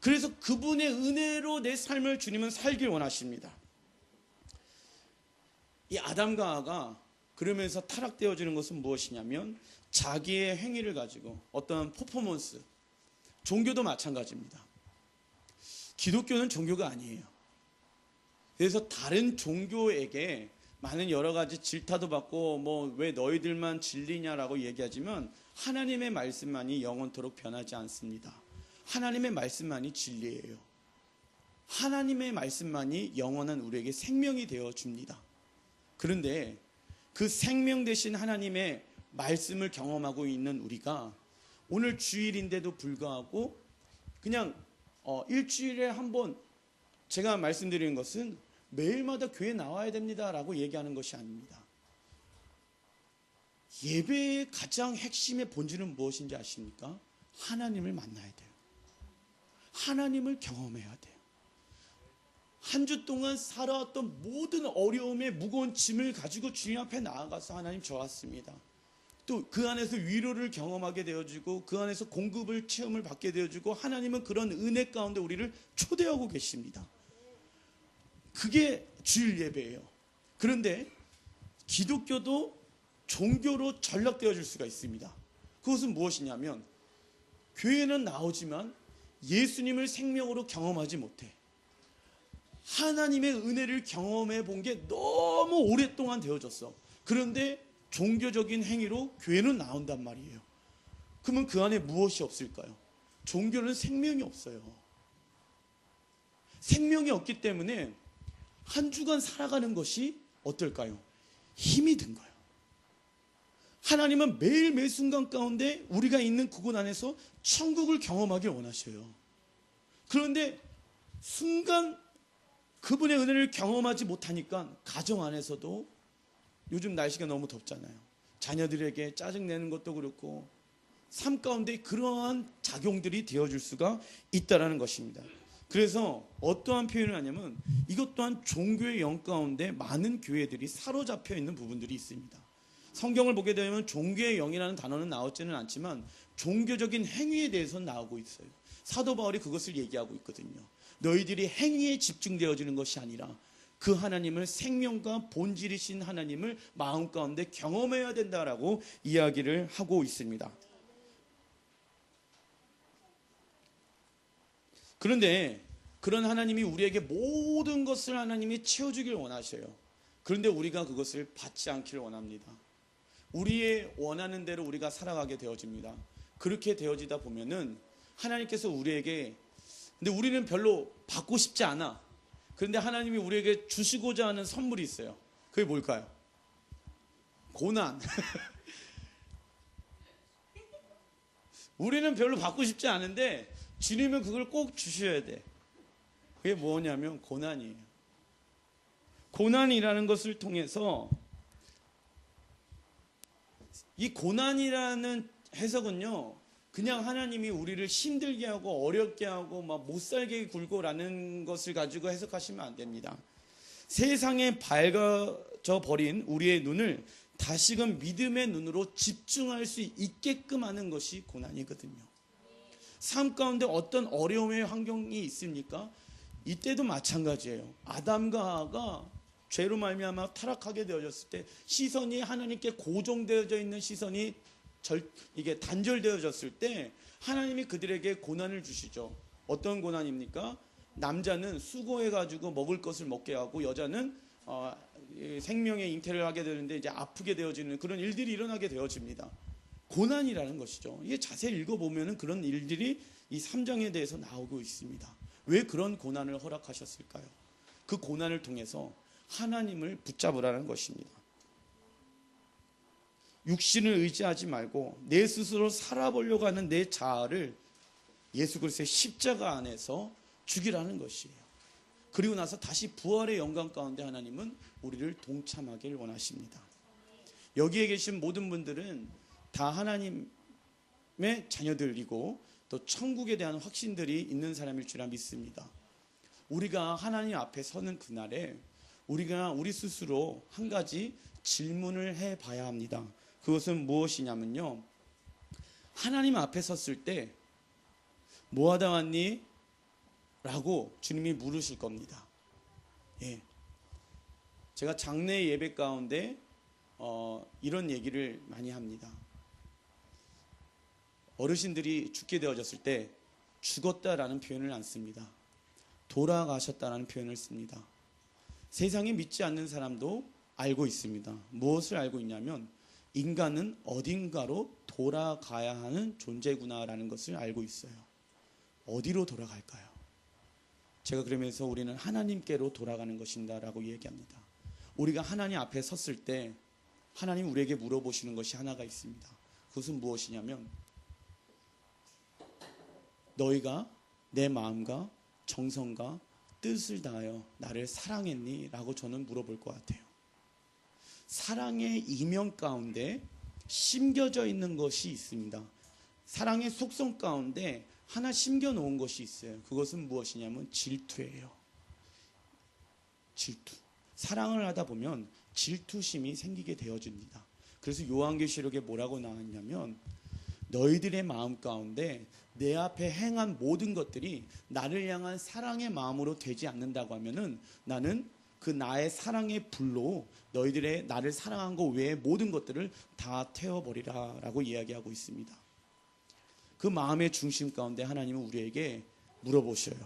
그래서 그분의 은혜로 내 삶을 주님은 살길 원하십니다. 이 아담과 하와가 그러면서 타락되어지는 것은 무엇이냐면 자기의 행위를 가지고 어떤 퍼포먼스, 종교도 마찬가지입니다. 기독교는 종교가 아니에요. 그래서 다른 종교에게 많은 여러 가지 질타도 받고 왜 너희들만 진리냐라고 얘기하지만 하나님의 말씀만이 영원토록 변하지 않습니다. 하나님의 말씀만이 진리예요. 하나님의 말씀만이 영원한 우리에게 생명이 되어 줍니다. 그런데 그 생명 되신 하나님의 말씀을 경험하고 있는 우리가 오늘 주일인데도 불구하고 그냥 일주일에 한 번, 제가 말씀드리는 것은 매일마다 교회 나와야 됩니다라고 얘기하는 것이 아닙니다. 예배의 가장 핵심의 본질은 무엇인지 아십니까? 하나님을 만나야 돼요. 하나님을 경험해야 돼요. 한 주 동안 살아왔던 모든 어려움의 무거운 짐을 가지고 주님 앞에 나아가서 하나님, 저 왔습니다. 또 그 안에서 위로를 경험하게 되어지고 그 안에서 공급을 체험을 받게 되어지고 하나님은 그런 은혜 가운데 우리를 초대하고 계십니다. 그게 주일 예배예요. 그런데 기독교도 종교로 전락되어질 수가 있습니다. 그것은 무엇이냐면 교회는 나오지만 예수님을 생명으로 경험하지 못해. 하나님의 은혜를 경험해 본 게 너무 오랫동안 되어졌어. 그런데 종교적인 행위로 교회는 나온단 말이에요. 그러면 그 안에 무엇이 없을까요? 종교는 생명이 없어요. 생명이 없기 때문에 한 주간 살아가는 것이 어떨까요? 힘이 든 거예요. 하나님은 매일 매 순간 가운데 우리가 있는 그곳 안에서 천국을 경험하길 원하셔요. 그런데 순간 그분의 은혜를 경험하지 못하니까 가정 안에서도, 요즘 날씨가 너무 덥잖아요. 자녀들에게 짜증내는 것도 그렇고 삶 가운데 그러한 작용들이 되어줄 수가 있다는 것입니다. 그래서 어떠한 표현을 하냐면 이것 또한 종교의 영 가운데 많은 교회들이 사로잡혀 있는 부분들이 있습니다. 성경을 보게 되면 종교의 영이라는 단어는 나오지는 않지만 종교적인 행위에 대해서는 나오고 있어요. 사도 바울이 그것을 얘기하고 있거든요. 너희들이 행위에 집중되어지는 것이 아니라 그 하나님을, 생명과 본질이신 하나님을 마음 가운데 경험해야 된다라고 이야기를 하고 있습니다. 그런데 그런 하나님이 우리에게 모든 것을 하나님이 채워주길 원하셔요. 그런데 우리가 그것을 받지 않기를 원합니다. 우리의 원하는 대로 우리가 살아가게 되어집니다. 그렇게 되어지다 보면은 하나님께서 우리에게, 근데 우리는 별로 받고 싶지 않아. 그런데 하나님이 우리에게 주시고자 하는 선물이 있어요. 그게 뭘까요? 고난. 우리는 별로 받고 싶지 않은데 주님은 그걸 꼭 주셔야 돼. 그게 뭐냐면 고난이에요. 고난이라는 것을 통해서 이 고난이라는 해석은요, 그냥 하나님이 우리를 힘들게 하고 어렵게 하고 막 못 살게 굴고라는 것을 가지고 해석하시면 안 됩니다. 세상에 밝아져 버린 우리의 눈을 다시금 믿음의 눈으로 집중할 수 있게끔 하는 것이 고난이거든요. 삶 가운데 어떤 어려움의 환경이 있습니까? 이때도 마찬가지예요. 아담과 하와가 죄로 말미암아 타락하게 되어졌을 때 시선이 하나님께 고정되어져 있는 시선이 이게 단절되어졌을 때 하나님이 그들에게 고난을 주시죠. 어떤 고난입니까? 남자는 수고해가지고 먹을 것을 먹게 하고 여자는 생명의 잉태를 하게 되는데 이제 아프게 되어지는 그런 일들이 일어나게 되어집니다. 고난이라는 것이죠. 이게 자세히 읽어보면 그런 일들이 이 3장에 대해서 나오고 있습니다. 왜 그런 고난을 허락하셨을까요? 그 고난을 통해서 하나님을 붙잡으라는 것입니다. 육신을 의지하지 말고 내 스스로 살아보려고 하는 내 자아를 예수 그리스도의 십자가 안에서 죽이라는 것이에요. 그리고 나서 다시 부활의 영광 가운데 하나님은 우리를 동참하길 원하십니다. 여기에 계신 모든 분들은 다 하나님의 자녀들이고 또 천국에 대한 확신들이 있는 사람일 줄 믿습니다. 우리가 하나님 앞에 서는 그날에 우리가 우리 스스로 한 가지 질문을 해봐야 합니다. 그것은 무엇이냐면요, 하나님 앞에 섰을 때 뭐 하다 왔니? 라고 주님이 물으실 겁니다. 예. 제가 장례 예배 가운데 이런 얘기를 많이 합니다. 어르신들이 죽게 되어졌을 때 죽었다라는 표현을 안 씁니다. 돌아가셨다라는 표현을 씁니다. 세상에 믿지 않는 사람도 알고 있습니다. 무엇을 알고 있냐면 인간은 어딘가로 돌아가야 하는 존재구나라는 것을 알고 있어요. 어디로 돌아갈까요? 제가 그러면서 우리는 하나님께로 돌아가는 것인다라고 얘기합니다. 우리가 하나님 앞에 섰을 때 하나님 우리에게 물어보시는 것이 하나가 있습니다. 그것은 무엇이냐면 너희가 내 마음과 정성과 뜻을 다하여 나를 사랑했니? 라고 저는 물어볼 것 같아요. 사랑의 이면 가운데 심겨져 있는 것이 있습니다. 사랑의 속성 가운데 하나 심겨 놓은 것이 있어요. 그것은 무엇이냐면 질투예요. 질투. 사랑을 하다 보면 질투심이 생기게 되어집니다. 그래서 요한계시록에 뭐라고 나왔냐면 너희들의 마음 가운데 내 앞에 행한 모든 것들이 나를 향한 사랑의 마음으로 되지 않는다고 하면은 나는 그 나의 사랑의 불로 너희들의 나를 사랑한 것 외에 모든 것들을 다 태워버리라 라고 이야기하고 있습니다. 그 마음의 중심 가운데 하나님은 우리에게 물어보셔요.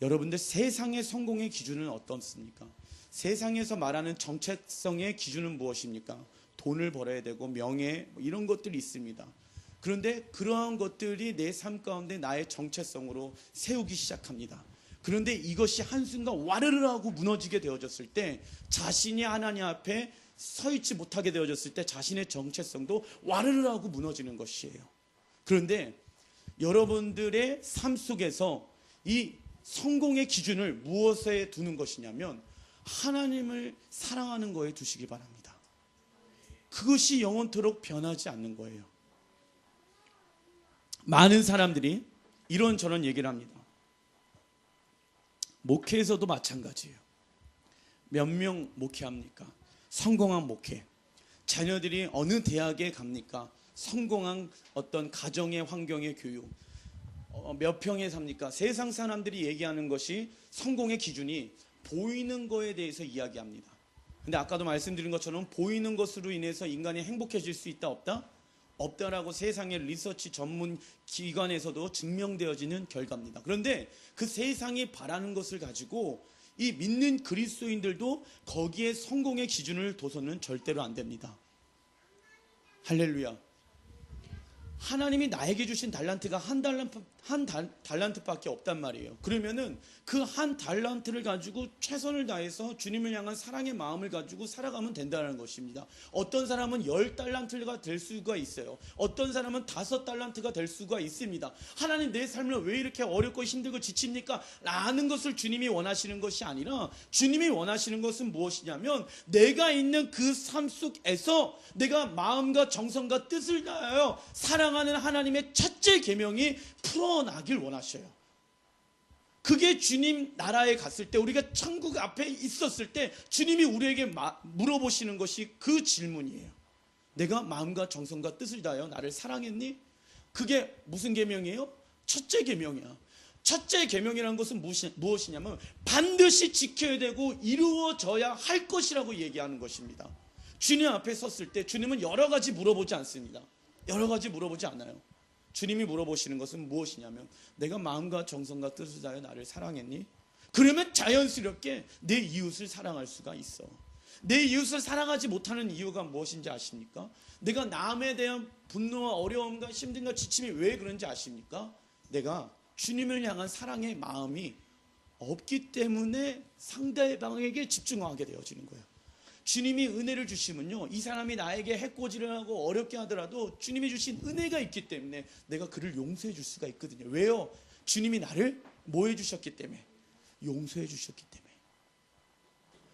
여러분들 세상의 성공의 기준은 어떻습니까? 세상에서 말하는 정체성의 기준은 무엇입니까? 돈을 벌어야 되고 명예 이런 것들이 있습니다. 그런데 그러한 것들이 내 삶 가운데 나의 정체성으로 세우기 시작합니다. 그런데 이것이 한순간 와르르 하고 무너지게 되어졌을 때 자신이 하나님 앞에 서 있지 못하게 되어졌을 때 자신의 정체성도 와르르 하고 무너지는 것이에요. 그런데 여러분들의 삶 속에서 이 성공의 기준을 무엇에 두는 것이냐면 하나님을 사랑하는 거에 두시기 바랍니다. 그것이 영원토록 변하지 않는 거예요. 많은 사람들이 이런저런 얘기를 합니다. 목회에서도 마찬가지예요. 몇 명 목회합니까? 성공한 목회. 자녀들이 어느 대학에 갑니까? 성공한 어떤 가정의 환경의 교육. 몇 평에 삽니까? 세상 사람들이 얘기하는 것이 성공의 기준이 보이는 거에 대해서 이야기합니다. 근데 아까도 말씀드린 것처럼 보이는 것으로 인해서 인간이 행복해질 수 있다 없다? 없다라고 세상의 리서치 전문 기관에서도 증명되어지는 결과입니다. 그런데 그 세상이 바라는 것을 가지고 이 믿는 그리스도인들도 거기에 성공의 기준을 둬서는 절대로 안 됩니다. 할렐루야. 하나님이 나에게 주신 달란트가 한 달란트밖에 없단 말이에요. 그러면은 그 한 달란트를 가지고 최선을 다해서 주님을 향한 사랑의 마음을 가지고 살아가면 된다는 것입니다. 어떤 사람은 10달란트가 될 수가 있어요. 어떤 사람은 5달란트가 될 수가 있습니다. 하나님, 내 삶을 왜 이렇게 어렵고 힘들고 지칩니까? 라는 것을 주님이 원하시는 것이 아니라, 주님이 원하시는 것은 무엇이냐면, 내가 있는 그 삶 속에서 내가 마음과 정성과 뜻을 다하여 사랑하는 하나님의 첫째 계명이 풀어나길 원하셔요. 그게 주님 나라에 갔을 때, 우리가 천국 앞에 있었을 때 주님이 우리에게 물어보시는 것이 그 질문이에요. 내가 마음과 정성과 뜻을 다하여 나를 사랑했니? 그게 무슨 계명이에요? 첫째 계명이야. 첫째 계명이라는 것은 무엇이냐면 반드시 지켜야 되고 이루어져야 할 것이라고 얘기하는 것입니다. 주님 앞에 섰을 때 주님은 여러 가지 물어보지 않습니다. 여러 가지 물어보지 않아요. 주님이 물어보시는 것은 무엇이냐면, 내가 마음과 정성과 뜻을 다하여 나를 사랑했니? 그러면 자연스럽게 내 이웃을 사랑할 수가 있어. 내 이웃을 사랑하지 못하는 이유가 무엇인지 아십니까? 내가 남에 대한 분노와 어려움과 힘듦과 지침이 왜 그런지 아십니까? 내가 주님을 향한 사랑의 마음이 없기 때문에 상대방에게 집중하게 되어지는 거예요. 주님이 은혜를 주시면요, 이 사람이 나에게 해코지를 하고 어렵게 하더라도 주님이 주신 은혜가 있기 때문에 내가 그를 용서해 줄 수가 있거든요. 왜요? 주님이 나를 뭐 해주셨기 때문에? 용서해 주셨기 때문에.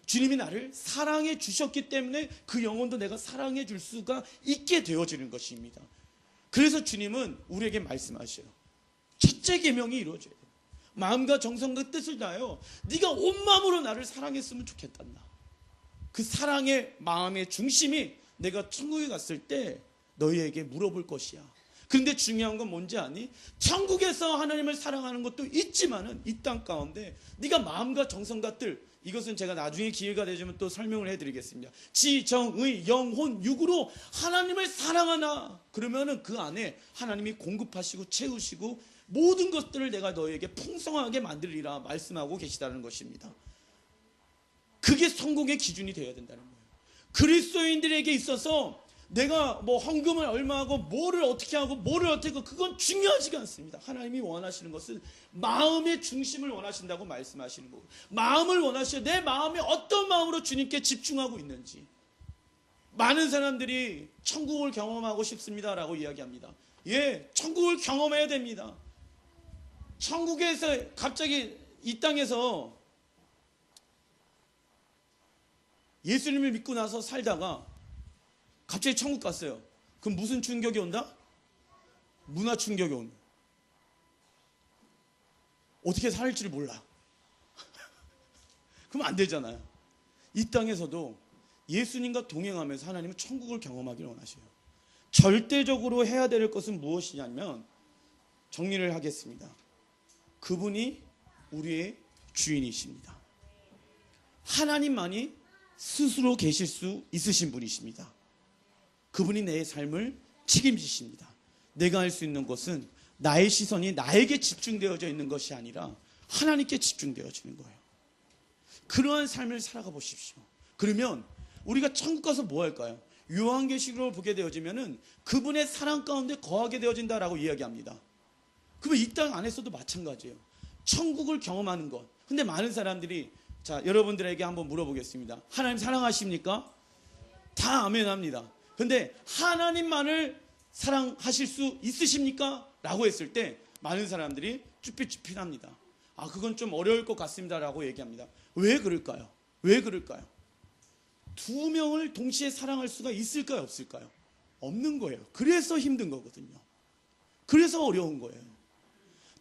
주님이 나를 사랑해 주셨기 때문에 그 영혼도 내가 사랑해 줄 수가 있게 되어지는 것입니다. 그래서 주님은 우리에게 말씀하셔요. 첫째 계명이 이루어져야 돼요. 마음과 정성과 뜻을 다하여 네가 온 마음으로 나를 사랑했으면 좋겠단다. 그 사랑의 마음의 중심이 내가 천국에 갔을 때 너희에게 물어볼 것이야. 그런데 중요한 건 뭔지 아니? 천국에서 하나님을 사랑하는 것도 있지만은 이 땅 가운데 네가 마음과 정성과 뜻, 이것은 제가 나중에 기회가 되면 또 설명을 해드리겠습니다. 지, 정, 의, 영혼, 육으로 하나님을 사랑하나? 그러면은 그 안에 하나님이 공급하시고 채우시고 모든 것들을 내가 너희에게 풍성하게 만들리라 말씀하고 계시다는 것입니다. 그게 성공의 기준이 되어야 된다는 거예요. 그리스도인들에게 있어서 내가 뭐 헌금을 얼마 하고 뭐를 어떻게 하고 뭐를 어떻게 하고 그건 중요하지가 않습니다. 하나님이 원하시는 것은 마음의 중심을 원하신다고 말씀하시는 거고, 마음을 원하셔. 내 마음이 어떤 마음으로 주님께 집중하고 있는지. 많은 사람들이 천국을 경험하고 싶습니다라고 이야기합니다. 예, 천국을 경험해야 됩니다. 천국에서 갑자기 이 땅에서 예수님을 믿고 나서 살다가 갑자기 천국 갔어요. 그럼 무슨 충격이 온다? 문화 충격이 온다. 어떻게 살지를 몰라. 그럼 안 되잖아요. 이 땅에서도 예수님과 동행하면서 하나님은 천국을 경험하기를 원하셔요. 절대적으로 해야 될 것은 무엇이냐면, 정리를 하겠습니다. 그분이 우리의 주인이십니다. 하나님만이 스스로 계실 수 있으신 분이십니다. 그분이 내 삶을 책임지십니다. 내가 할 수 있는 것은 나의 시선이 나에게 집중되어져 있는 것이 아니라 하나님께 집중되어지는 거예요. 그러한 삶을 살아가 보십시오. 그러면 우리가 천국 가서 뭐 할까요? 요한계시록을 보게 되어지면은 그분의 사랑 가운데 거하게 되어진다라고 이야기합니다. 그러면 이 땅 안에서도 마찬가지예요. 천국을 경험하는 것. 근데 많은 사람들이, 자, 여러분들에게 한번 물어보겠습니다. 하나님 사랑하십니까? 다 아멘 합니다. 근데 하나님만을 사랑하실 수 있으십니까? 라고 했을 때 많은 사람들이 쭈삣쭈삣합니다. 아, 그건 좀 어려울 것 같습니다 라고 얘기합니다. 왜 그럴까요? 왜 그럴까요? 두 명을 동시에 사랑할 수가 있을까요? 없을까요? 없는 거예요. 그래서 힘든 거거든요. 그래서 어려운 거예요.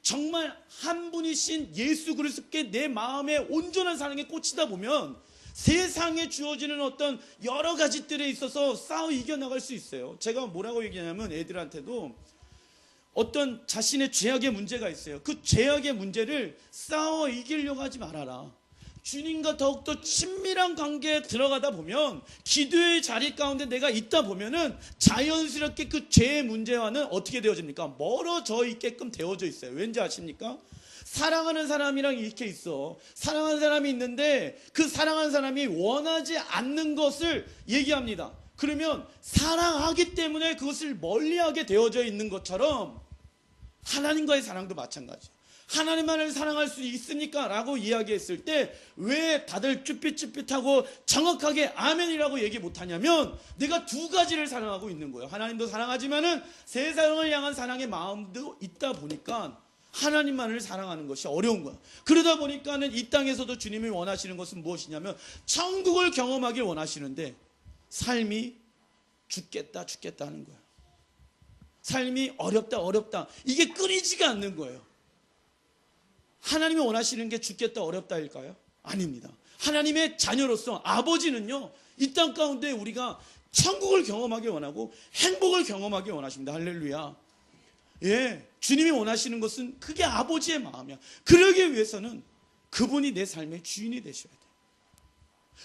정말 한 분이신 예수 그리스도께 내 마음의 온전한 사랑에 꽂히다 보면 세상에 주어지는 어떤 여러 가지들에 있어서 싸워 이겨나갈 수 있어요. 제가 뭐라고 얘기하냐면, 애들한테도 어떤 자신의 죄악의 문제가 있어요. 그 죄악의 문제를 싸워 이기려고 하지 말아라. 주님과 더욱더 친밀한 관계에 들어가다 보면, 기도의 자리 가운데 내가 있다 보면은 자연스럽게 그 죄의 문제와는 어떻게 되어집니까? 멀어져 있게끔 되어져 있어요. 왠지 아십니까? 사랑하는 사람이랑 이렇게 있어. 사랑하는 사람이 있는데 그 사랑하는 사람이 원하지 않는 것을 얘기합니다. 그러면 사랑하기 때문에 그것을 멀리하게 되어져 있는 것처럼 하나님과의 사랑도 마찬가지예요. 하나님만을 사랑할 수 있습니까? 라고 이야기했을 때 왜 다들 쭈삣쭈삣하고 정확하게 아멘이라고 얘기 못하냐면 내가 두 가지를 사랑하고 있는 거예요. 하나님도 사랑하지만은 세상을 향한 사랑의 마음도 있다 보니까 하나님만을 사랑하는 것이 어려운 거야. 그러다 보니까는 이 땅에서도 주님이 원하시는 것은 무엇이냐면 천국을 경험하길 원하시는데 삶이 죽겠다 하는 거예요. 삶이 어렵다 이게 끊이지가 않는 거예요. 하나님이 원하시는 게 죽겠다 어렵다일까요? 아닙니다. 하나님의 자녀로서 아버지는요, 이 땅 가운데 우리가 천국을 경험하기 원하고 행복을 경험하기 원하십니다. 할렐루야. 예, 주님이 원하시는 것은 그게 아버지의 마음이야. 그러기 위해서는 그분이 내 삶의 주인이 되셔야 돼.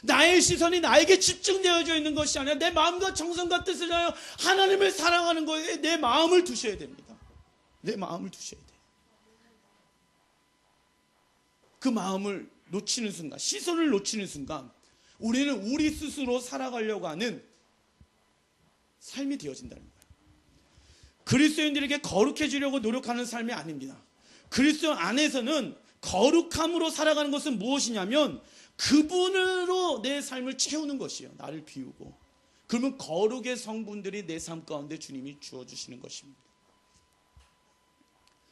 나의 시선이 나에게 집중되어져 있는 것이 아니라 내 마음과 정성과 뜻을 하여 하나님을 사랑하는 거에 내 마음을 두셔야 됩니다. 내 마음을 두셔야 돼. 그 마음을 놓치는 순간, 시선을 놓치는 순간 우리는 우리 스스로 살아가려고 하는 삶이 되어진다는 거예요. 그리스도인들에게 거룩해지려고 노력하는 삶이 아닙니다. 그리스도 안에서는 거룩함으로 살아가는 것은 무엇이냐면 그분으로 내 삶을 채우는 것이에요. 나를 비우고. 그러면 거룩의 성분들이 내 삶 가운데 주님이 주어주시는 것입니다.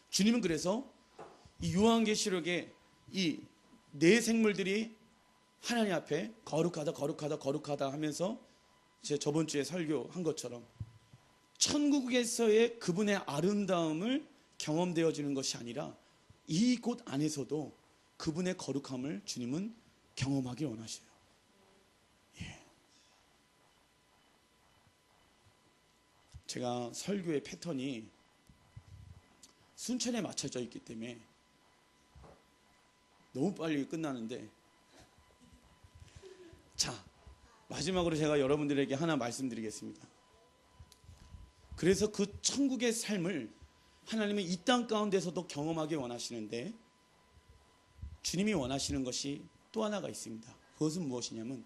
주님은 그래서 이 요한계시록에 이 네 생물들이 하나님 앞에 거룩하다 하면서 제 저번 주에 설교한 것처럼 천국에서의 그분의 아름다움을 경험되어지는 것이 아니라 이곳 안에서도 그분의 거룩함을 주님은 경험하기 원하셔요. 예. 제가 설교의 패턴이 순천에 맞춰져 있기 때문에 너무 빨리 끝나는데, 자, 마지막으로 제가 여러분들에게 하나 말씀드리겠습니다. 그래서 그 천국의 삶을 하나님은 이 땅 가운데서도 경험하기 원하시는데 주님이 원하시는 것이 또 하나가 있습니다. 그것은 무엇이냐면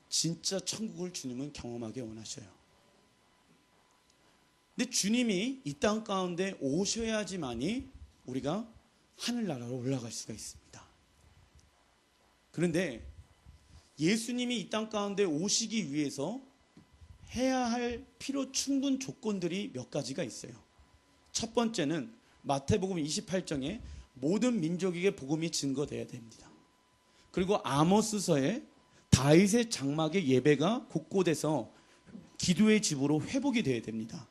진짜 천국을 주님은 경험하기 원하셔요. 근데 주님이 이 땅 가운데 오셔야지만이 우리가 하늘나라로 올라갈 수가 있습니다. 그런데 예수님이 이 땅 가운데 오시기 위해서 해야 할 필요 충분 조건들이 몇 가지가 있어요. 첫 번째는 마태복음 28장에 모든 민족에게 복음이 증거되어야 됩니다. 그리고 아모스서에 다윗의 장막의 예배가 곳곳에서 기도의 집으로 회복이 되어야 됩니다.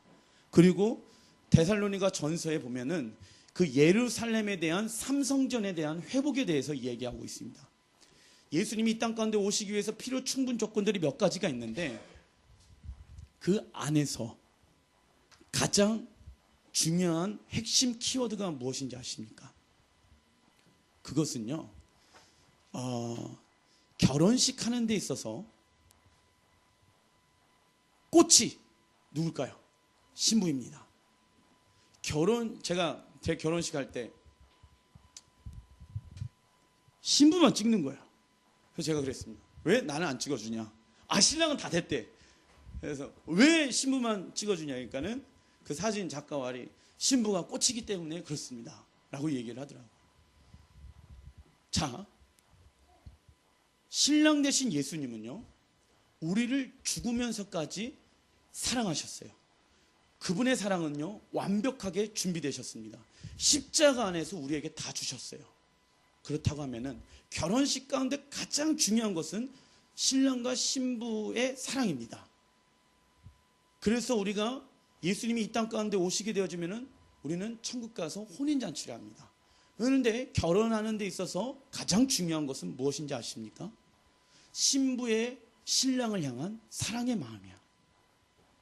그리고 데살로니가 전서에 보면은 그 예루살렘에 대한 삼성전에 대한 회복에 대해서 이야기하고 있습니다. 예수님이 이 땅 가운데 오시기 위해서 필요 충분 조건들이 몇 가지가 있는데 그 안에서 가장 중요한 핵심 키워드가 무엇인지 아십니까? 그것은요, 결혼식 하는 데 있어서 꽃이 누굴까요? 신부입니다. 제가 제 결혼식 할 때 신부만 찍는 거예요. 그래서 제가 그랬습니다. 왜 나는 안 찍어주냐? 신랑은 다 됐대. 그래서 왜 신부만 찍어주냐? 그러니까는 그 사진 작가와리 신부가 꽃이기 때문에 그렇습니다. 라고 얘기를 하더라고요. 자, 신랑 되신 예수님은요, 우리를 죽으면서까지 사랑하셨어요. 그분의 사랑은요, 완벽하게 준비되셨습니다. 십자가 안에서 우리에게 다 주셨어요. 그렇다고 하면은 결혼식 가운데 가장 중요한 것은 신랑과 신부의 사랑입니다. 그래서 우리가 예수님이 이 땅 가운데 오시게 되어지면은 우리는 천국 가서 혼인잔치를 합니다. 그런데 결혼하는 데 있어서 가장 중요한 것은 무엇인지 아십니까? 신부의 신랑을 향한 사랑의 마음이야.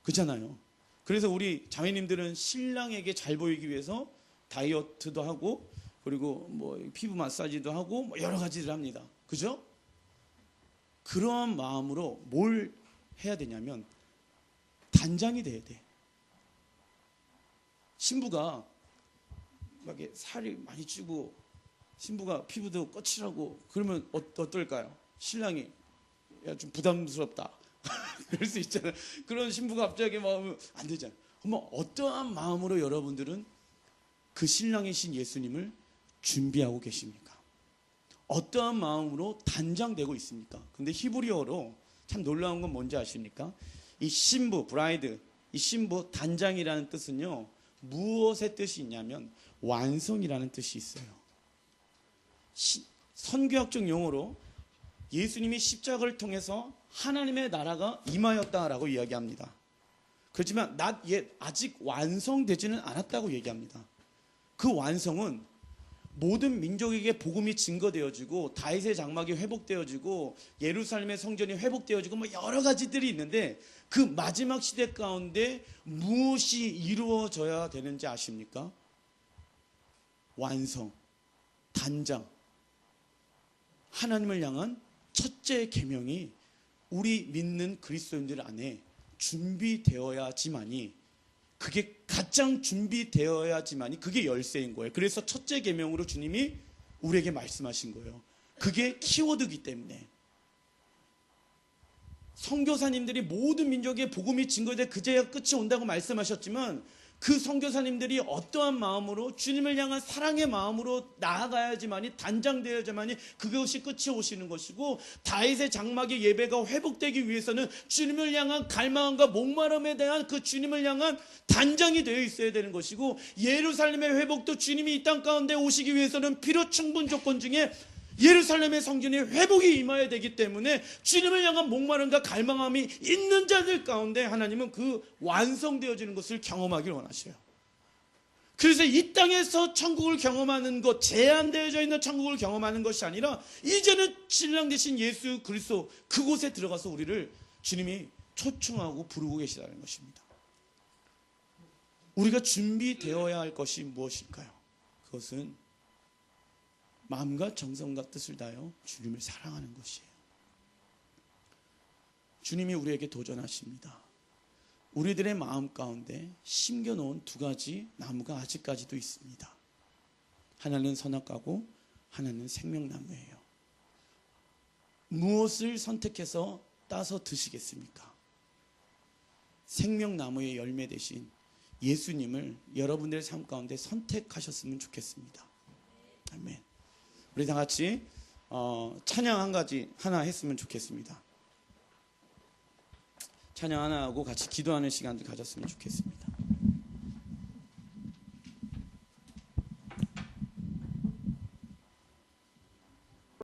그렇잖아요. 그래서 우리 자매님들은 신랑에게 잘 보이기 위해서 다이어트도 하고 그리고 뭐 피부 마사지도 하고 뭐 여러 가지를 합니다. 그죠? 그런 마음으로 뭘 해야 되냐면 단장이 돼야 돼. 신부가 막 살이 많이 찌고 신부가 피부도 거칠하고 그러면 어떨까요? 신랑이 야, 좀 부담스럽다. 그럴 수 있잖아요. 그런 신부가 갑자기 막 안 되잖아요. 그럼 어떠한 마음으로 여러분들은 그 신랑이신 예수님을 준비하고 계십니까? 어떠한 마음으로 단장되고 있습니까? 근데 히브리어로 참 놀라운 건 뭔지 아십니까? 이 신부, 브라이드, 이 신부 단장이라는 뜻은요, 무엇의 뜻이 있냐면 완성이라는 뜻이 있어요. 선교학적 용어로 예수님이 십자가를 통해서 하나님의 나라가 임하였다라고 이야기합니다. 그렇지만 아직 완성되지는 않았다고 얘기합니다. 그 완성은 모든 민족에게 복음이 증거되어지고 다윗의 장막이 회복되어지고 예루살렘의 성전이 회복되어지고 뭐 여러 가지들이 있는데 그 마지막 시대 가운데 무엇이 이루어져야 되는지 아십니까? 완성, 단장, 하나님을 향한 첫째 계명이 우리 믿는 그리스도인들 안에 준비되어야지만이, 그게 가장 준비되어야지만이 그게 열쇠인 거예요. 그래서 첫째 계명으로 주님이 우리에게 말씀하신 거예요. 그게 키워드이기 때문에 선교사님들이 모든 민족의 복음이 증거돼 그제야 끝이 온다고 말씀하셨지만, 그 선교사님들이 어떠한 마음으로 주님을 향한 사랑의 마음으로 나아가야지만이, 단장되어야지만이 그것이 끝이 오시는 것이고, 다윗의 장막의 예배가 회복되기 위해서는 주님을 향한 갈망과 목마름에 대한 그 주님을 향한 단장이 되어 있어야 되는 것이고, 예루살렘의 회복도 주님이 이 땅 가운데 오시기 위해서는 필요 충분 조건 중에 예루살렘의 성전이 회복이 임해야 되기 때문에 주님을 향한 목마름과 갈망함이 있는 자들 가운데 하나님은 그 완성되어지는 것을 경험하길 원하셔요. 그래서 이 땅에서 천국을 경험하는 것, 제한되어져 있는 천국을 경험하는 것이 아니라 이제는 신랑 되신 예수 그리스도 그곳에 들어가서 우리를 주님이 초청하고 부르고 계시다는 것입니다. 우리가 준비되어야 할 것이 무엇일까요? 그것은 마음과 정성과 뜻을 다하여 주님을 사랑하는 것이에요. 주님이 우리에게 도전하십니다. 우리들의 마음 가운데 심겨놓은 두 가지 나무가 아직까지도 있습니다. 하나는 선악과고 하나는 생명나무예요. 무엇을 선택해서 따서 드시겠습니까? 생명나무의 열매 대신 예수님을 여러분들의 삶 가운데 선택하셨으면 좋겠습니다. 아멘. 우리 다 같이 찬양 하나 했으면 좋겠습니다. 찬양 하나 하고 같이 기도하는 시간들 가졌으면 좋겠습니다.